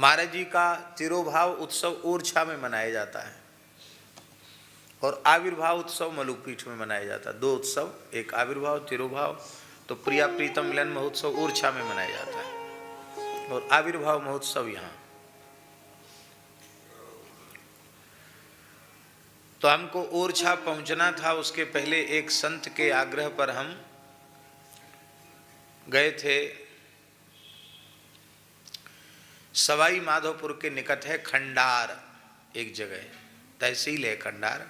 महाराज जी का तिरोभाव उत्सव ओरछा में मनाया जाता है और आविर्भाव उत्सव मलुकपीठ में मनाया जाता है। दो उत्सव, एक आविर्भाव तिरोभाव। तो प्रिया प्रीतम मिलन महोत्सव ओरछा में मनाया जाता है और आविर्भाव महोत्सव यहाँ। तो हमको ओरछा पहुंचना था, उसके पहले एक संत के आग्रह पर हम गए थे। सवाई माधोपुर के निकट है खंडार, एक जगह तहसील है खंडार।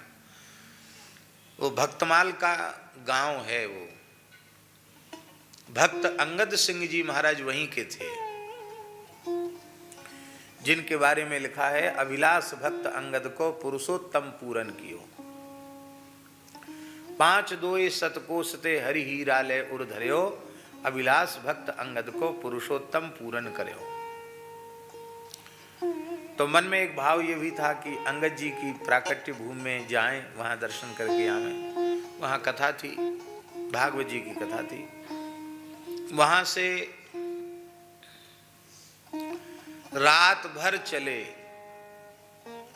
वो भक्तमाल का गांव है। वो भक्त अंगद सिंह जी महाराज वहीं के थे, जिनके बारे में लिखा है अभिलाष भक्त अंगद को पुरुषोत्तम पूरन कियो। 5 2 शतकोश ते हरि हीरा ले उर धर्यो, अभिलाष भक्त अंगद को पुरुषोत्तम पूरन कर्यो। तो मन में एक भाव ये भी था कि अंगद जी की प्राकट्य भूमि में जाएं, वहां दर्शन करके आवें। वहां कथा थी, भागवत जी की कथा थी। वहां से रात भर चले,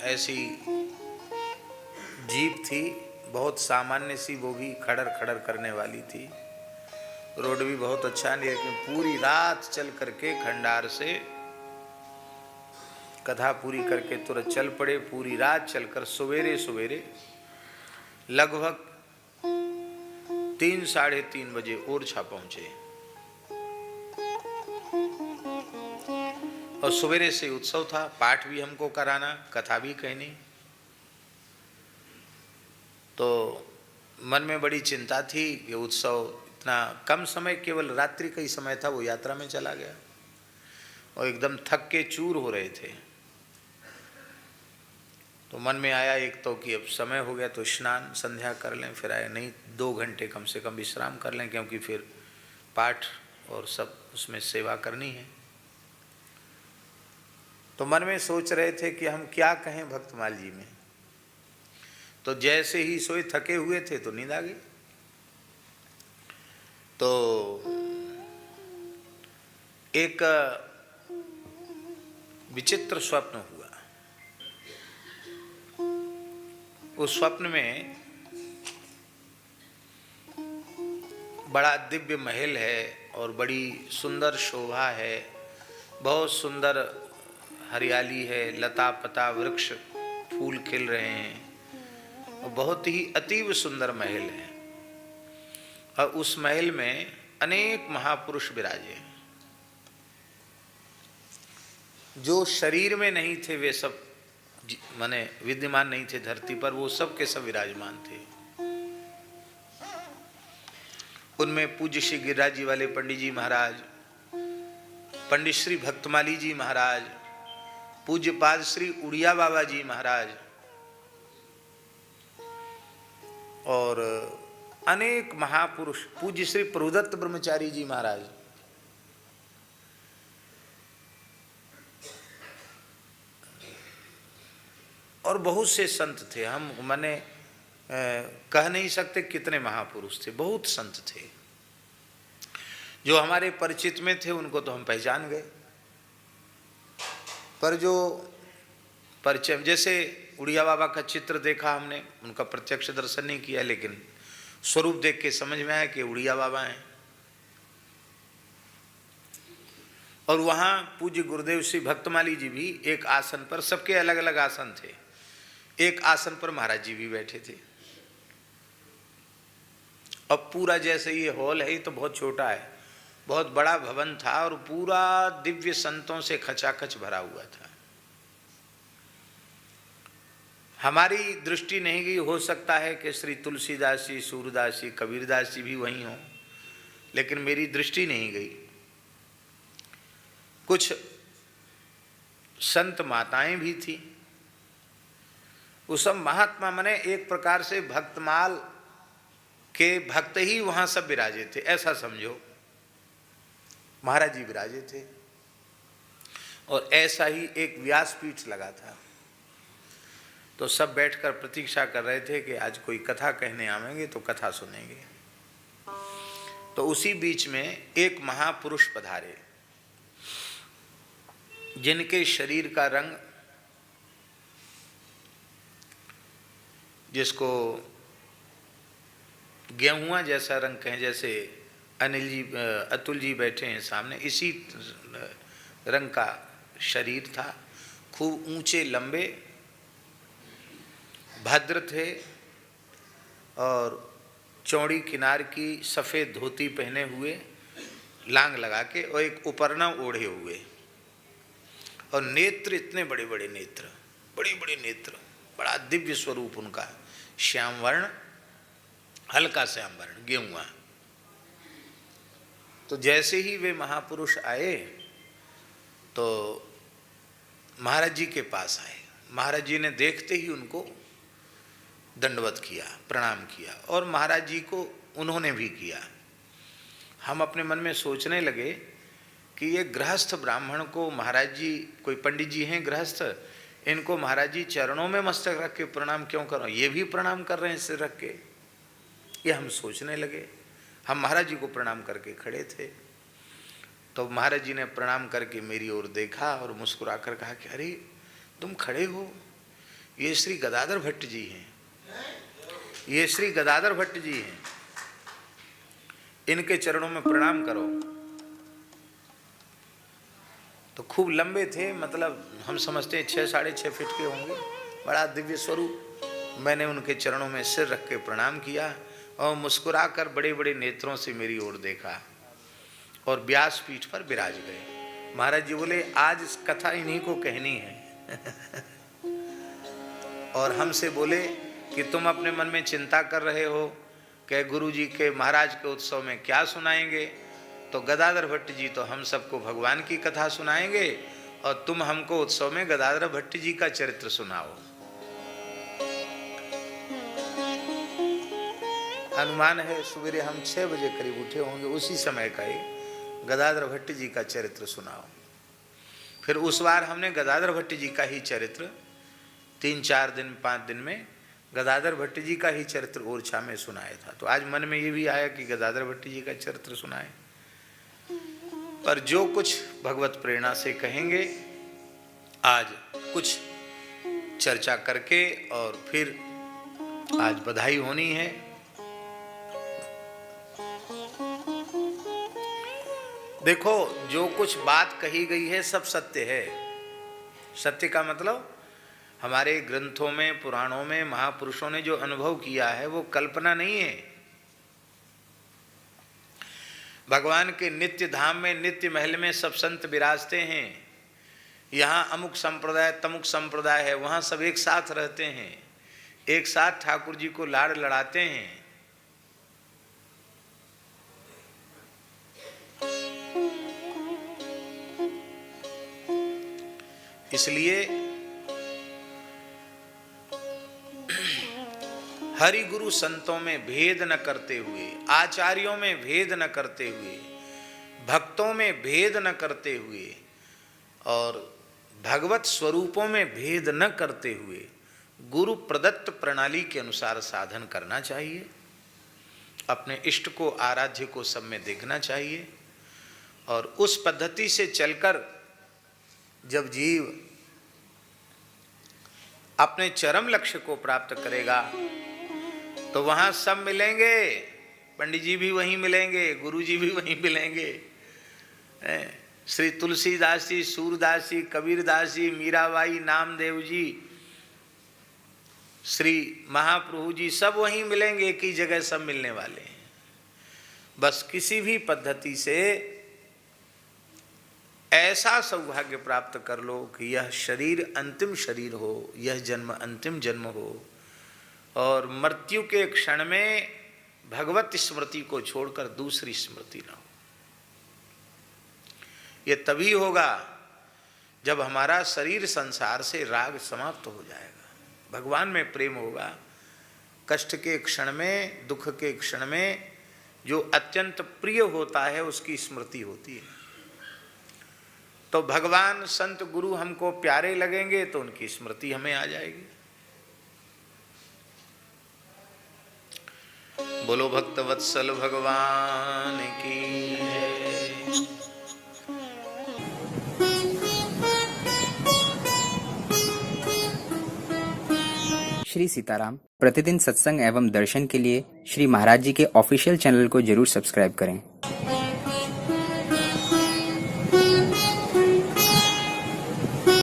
ऐसी जीप थी, बहुत सामान्य सी, वो भी खड़र खड़र करने वाली थी। रोड भी बहुत अच्छा नहीं, लेकिन पूरी रात चल करके खंडार से कथा पूरी करके तुरंत चल पड़े। पूरी रात चलकर सवेरे सवेरे लगभग 3 साढ़े 3 बजे ओरछा पहुंचे और सवेरे से उत्सव था। पाठ भी हमको कराना, कथा भी कहनी। तो मन में बड़ी चिंता थी कि उत्सव इतना कम समय, केवल रात्रि का ही समय था, वो यात्रा में चला गया और एकदम थक के चूर हो रहे थे। तो मन में आया एक तो कि अब समय हो गया तो स्नान संध्या कर लें, फिर आए नहीं 2 घंटे कम से कम विश्राम कर लें, क्योंकि फिर पाठ और सब उसमें सेवा करनी है। तो मन में सोच रहे थे कि हम क्या कहें भक्तमाल जी में। तो जैसे ही सोए, थके हुए थे तो नींद आ गई। तो एक विचित्र स्वप्न हुआ। उस स्वप्न में बड़ा दिव्य महल है और बड़ी सुंदर शोभा है, बहुत सुंदर हरियाली है, लता पता वृक्ष फूल खिल रहे हैं और बहुत ही अतीव सुंदर महल है। और उस महल में अनेक महापुरुष विराजे हैं। जो शरीर में नहीं थे वे सब माने विद्यमान नहीं थे धरती पर, वो सब के सब विराजमान थे। उनमें पूज्य श्री गिरिराज जी वाले पंडित जी महाराज, पंडित श्री भक्तमाली जी महाराज, पूज्य पाद श्री उड़िया बाबा जी महाराज और अनेक महापुरुष, पूज्य श्री प्रभुदत्त ब्रह्मचारी जी महाराज, और बहुत से संत थे। हम माने कह नहीं सकते कितने महापुरुष थे, बहुत संत थे। जो हमारे परिचित में थे उनको तो हम पहचान गए, पर जो परिचय, जैसे उड़िया बाबा का चित्र देखा हमने, उनका प्रत्यक्ष दर्शन नहीं किया, लेकिन स्वरूप देख के समझ में आया कि उड़िया बाबा हैं। और वहाँ पूज्य गुरुदेव श्री भक्तमाली जी भी एक आसन पर, सबके अलग अलग आसन थे, एक आसन पर महाराज जी भी बैठे थे। अब पूरा जैसे ये हॉल है, ये तो बहुत छोटा है, बहुत बड़ा भवन था और पूरा दिव्य संतों से खचाखच भरा हुआ था। हमारी दृष्टि नहीं गई, हो सकता है कि श्री तुलसीदास जी, सूरदास जी, कबीरदास जी भी वहीं हों, लेकिन मेरी दृष्टि नहीं गई। कुछ संत माताएं भी थी। वो सब महात्मा, मने एक प्रकार से भक्तमाल के भक्त ही वहां सब विराजे थे, ऐसा समझो। महाराज जी विराजे थे और ऐसा ही एक व्यासपीठ लगा था। तो सब बैठकर प्रतीक्षा कर रहे थे कि आज कोई कथा कहने आवेंगे तो कथा सुनेंगे। तो उसी बीच में एक महापुरुष पधारे। जिनके शरीर का रंग, जिसको गेहुआ जैसा रंग कहें, जैसे अनिल जी, अतुल जी बैठे हैं सामने, इसी रंग का शरीर था। खूब ऊंचे लंबे भद्र थे और चौड़ी किनार की सफ़ेद धोती पहने हुए, लांग लगा के, और एक उपरना ओढ़े हुए, और नेत्र इतने बड़े बड़े नेत्र, बड़े बड़े नेत्र, बड़ा दिव्य स्वरूप उनका, श्याम वर्ण, हल्का श्याम वर्ण, गेहुआ। तो जैसे ही वे महापुरुष आए तो महाराज जी के पास आए। महाराज जी ने देखते ही उनको दंडवत किया, प्रणाम किया, और महाराज जी को उन्होंने भी किया। हम अपने मन में सोचने लगे कि ये गृहस्थ ब्राह्मण को महाराज जी, कोई पंडित जी हैं गृहस्थ, इनको महाराज जी चरणों में मस्तक रख के प्रणाम क्यों करो, ये भी प्रणाम कर रहे हैं सिर रख के, ये हम सोचने लगे। हम महाराज जी को प्रणाम करके खड़े थे, तो महाराज जी ने प्रणाम करके मेरी ओर देखा और मुस्कुराकर कहा कि अरे तुम खड़े हो, ये श्री गदाधर भट्ट जी हैं, ये श्री गदाधर भट्ट जी हैं, इनके चरणों में प्रणाम करो। तो खूब लंबे थे, मतलब हम समझते हैं 6 साढ़े 6 फीट के होंगे, बड़ा दिव्य स्वरूप। मैंने उनके चरणों में सिर रख के प्रणाम किया और मुस्कुराकर बड़े बड़े नेत्रों से मेरी ओर देखा और व्यास पीठ पर विराज गए। महाराज जी बोले आज इस कथा इन्हीं को कहनी है और हमसे बोले कि तुम अपने मन में चिंता कर रहे हो कि गुरु जी के, महाराज के उत्सव में क्या सुनाएंगे, तो गदाधर भट्ट जी तो हम सबको भगवान की कथा सुनाएंगे और तुम हमको उत्सव में गदाधर भट्ट जी का चरित्र सुनाओ। अनुमान है सवेरे हम 6 बजे करीब उठे होंगे, उसी समय का ही गदाधर भट्ट जी का चरित्र सुनाओ। फिर उस बार हमने गदाधर भट्ट जी का ही चरित्र 3-4 दिन 5 दिन में गदाधर भट्ट जी का ही चरित्र ओरछा में सुनाया था। तो आज मन में ये भी आया कि गदाधर भट्ट जी का चरित्र सुनाए, पर जो कुछ भगवत प्रेरणा से कहेंगे आज कुछ चर्चा करके, और फिर आज बधाई होनी है। देखो जो कुछ बात कही गई है सब सत्य है। सत्य का मतलब हमारे ग्रंथों में, पुराणों में महापुरुषों ने जो अनुभव किया है वो कल्पना नहीं है। भगवान के नित्य धाम में, नित्य महल में सब संत विराजते हैं। यहाँ अमुक संप्रदाय तमुक संप्रदाय है, वहाँ सब एक साथ रहते हैं, एक साथ ठाकुर जी को लाड़ लड़ाते हैं। इसलिए हरि गुरु संतों में भेद न करते हुए, आचार्यों में भेद न करते हुए, भक्तों में भेद न करते हुए और भगवत स्वरूपों में भेद न करते हुए गुरु प्रदत्त प्रणाली के अनुसार साधन करना चाहिए। अपने इष्ट को, आराध्य को सब में देखना चाहिए और उस पद्धति से चलकर जब जीव अपने चरम लक्ष्य को प्राप्त करेगा तो वहां सब मिलेंगे। पंडित जी भी वहीं मिलेंगे, गुरु जी भी वहीं मिलेंगे। श्री तुलसीदास जी, सूरदास जी, कबीरदास जी, मीराबाई, नामदेव जी, श्री महाप्रभु जी, सब वहीं मिलेंगे। एक ही जगह सब मिलने वाले हैं। बस किसी भी पद्धति से ऐसा सौभाग्य प्राप्त कर लो कि यह शरीर अंतिम शरीर हो, यह जन्म अंतिम जन्म हो और मृत्यु के क्षण में भगवत स्मृति को छोड़कर दूसरी स्मृति न हो। ये तभी होगा जब हमारा शरीर संसार से राग समाप्त हो जाएगा, भगवान में प्रेम होगा। कष्ट के क्षण में, दुख के क्षण में जो अत्यंत प्रिय होता है उसकी स्मृति होती है। तो भगवान, संत, गुरु हमको प्यारे लगेंगे तो उनकी स्मृति हमें आ जाएगी। बोलो भक्त वत्सल भगवान की जय। श्री सीताराम। प्रतिदिन सत्संग एवं दर्शन के लिए श्री महाराज जी के ऑफिशियल चैनल को जरूर सब्सक्राइब करें।